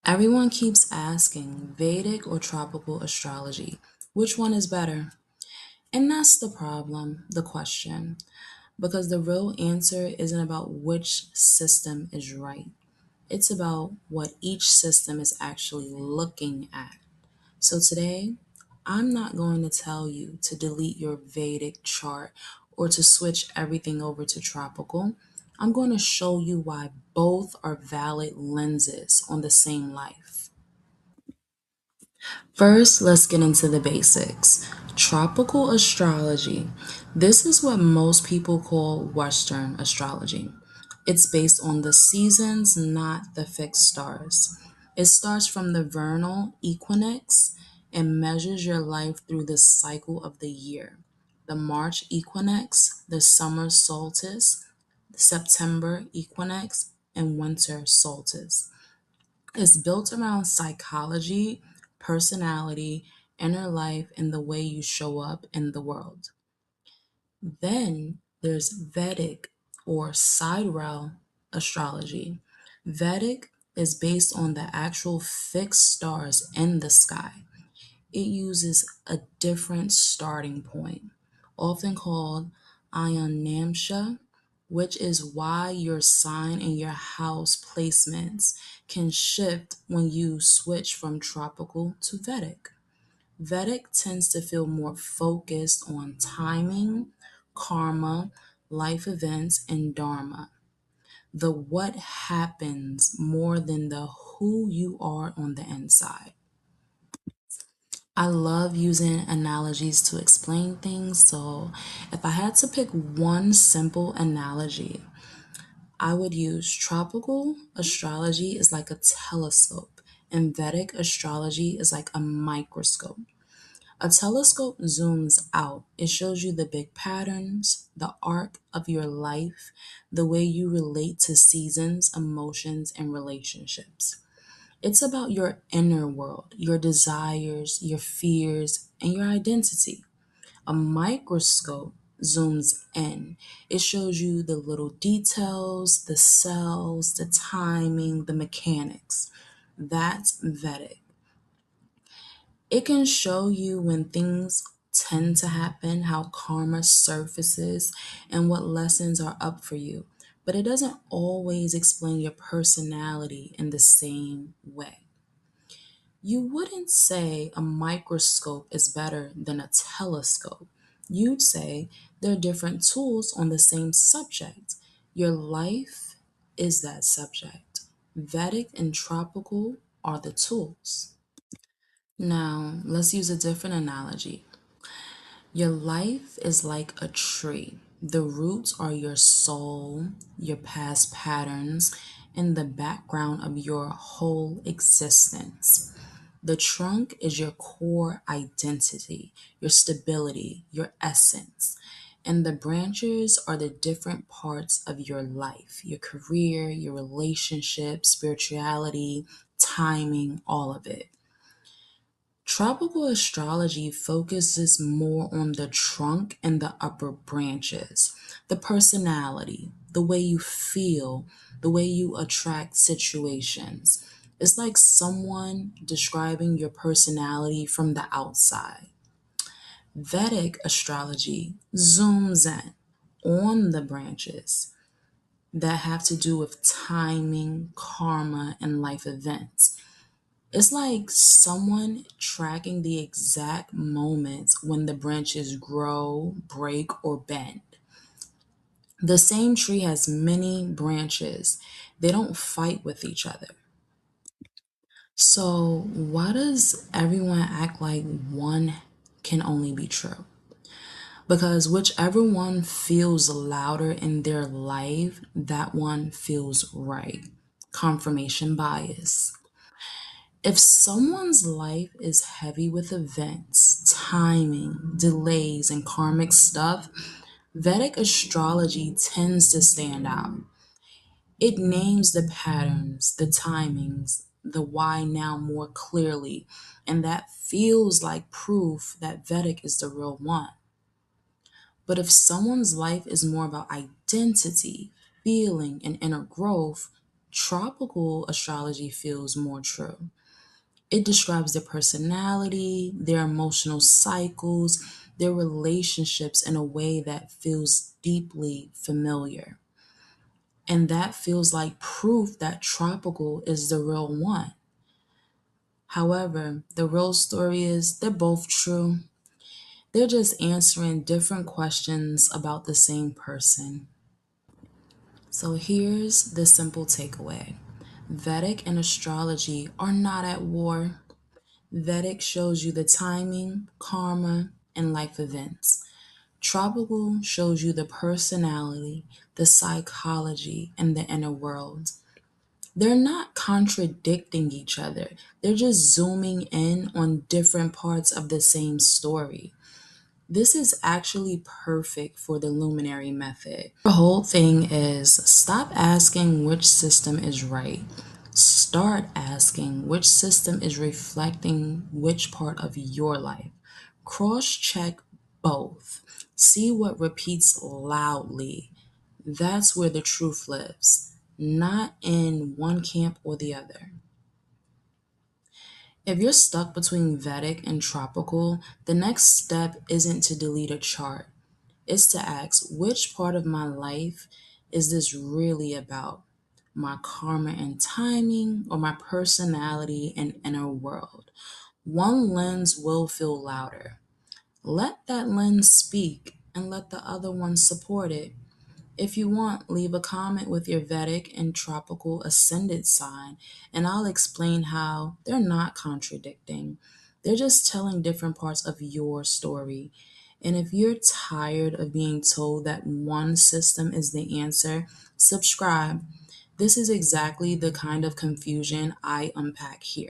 Everyone keeps asking Vedic or tropical astrology, which one is better? And that's the problem, the question, because the real answer isn't about which system is right. It's about what each system is actually looking at. So today, I'm not going to tell you to delete your Vedic chart or to switch everything over to tropical. I'm going to show you why both are valid lenses on the same life. First, let's get into the basics. Tropical astrology. This is what most people call Western astrology. It's based on the seasons, not the fixed stars. It starts from the vernal equinox and measures your life through the cycle of the year. The March equinox, the summer solstice, the September equinox, and winter solstice. It's built around psychology, personality, inner life, and the way you show up in the world. Then there's Vedic or sidereal astrology. Vedic is based on the actual fixed stars in the sky. It uses a different starting point, often called Ayanamsha, which is why your sign and your house placements can shift when you switch from tropical to Vedic. Vedic tends to feel more focused on timing, karma, life events, and dharma. The what happens more than the who you are on the inside. I love using analogies to explain things. So, if I had to pick one simple analogy, I would use tropical astrology is like a telescope, and Vedic astrology is like a microscope. A telescope zooms out, it shows you the big patterns, the arc of your life, the way you relate to seasons, emotions, and relationships. It's about your inner world, your desires, your fears, and your identity. A microscope zooms in. It shows you the little details, the cells, the timing, the mechanics. That's Vedic. It can show you when things tend to happen, how karma surfaces, and what lessons are up for you. But it doesn't always explain your personality in the same way. You wouldn't say a microscope is better than a telescope. You'd say they're different tools on the same subject. Your life is that subject. Vedic and tropical are the tools. Now, let's use a different analogy. Your life is like a tree. The roots are your soul, your past patterns, and the background of your whole existence. The trunk is your core identity, your stability, your essence. And the branches are the different parts of your life, your career, your relationship, spirituality, timing, all of it. Tropical astrology focuses more on the trunk and the upper branches, the personality, the way you feel, the way you attract situations. It's like someone describing your personality from the outside. Vedic astrology zooms in on the branches that have to do with timing, karma, and life events. It's like someone tracking the exact moments when the branches grow, break, or bend. The same tree has many branches. They don't fight with each other. So, why does everyone act like one can only be true? Because whichever one feels louder in their life, that one feels right. Confirmation bias. If someone's life is heavy with events, timing, delays, and karmic stuff, Vedic astrology tends to stand out. It names the patterns, the timings, the why now more clearly, and that feels like proof that Vedic is the real one. But if someone's life is more about identity, feeling, and inner growth, Tropical astrology feels more true. It describes their personality, their emotional cycles, their relationships in a way that feels deeply familiar. And that feels like proof that tropical is the real one. However, the real story is they're both true. They're just answering different questions about the same person. So here's the simple takeaway: Vedic and astrology are not at war. Vedic shows you the timing, karma, and life events. Tropical shows you the personality, the psychology, and the inner world. They're not contradicting each other, they're just zooming in on different parts of the same story. This is actually perfect for the Luminary Method. The whole thing is stop asking which system is right. Start asking which system is reflecting which part of your life. Cross check both. See what repeats loudly. That's where the truth lives, not in one camp or the other. If you're stuck between Vedic and tropical, the next step isn't to delete a chart. It's to ask, which part of my life is this really about? My karma and timing, or my personality and inner world? One lens will feel louder. Let that lens speak and let the other one support it. If you want, leave a comment with your Vedic and tropical ascendant sign, and I'll explain how they're not contradicting. They're just telling different parts of your story. And if you're tired of being told that one system is the answer, subscribe. This is exactly the kind of confusion I unpack here.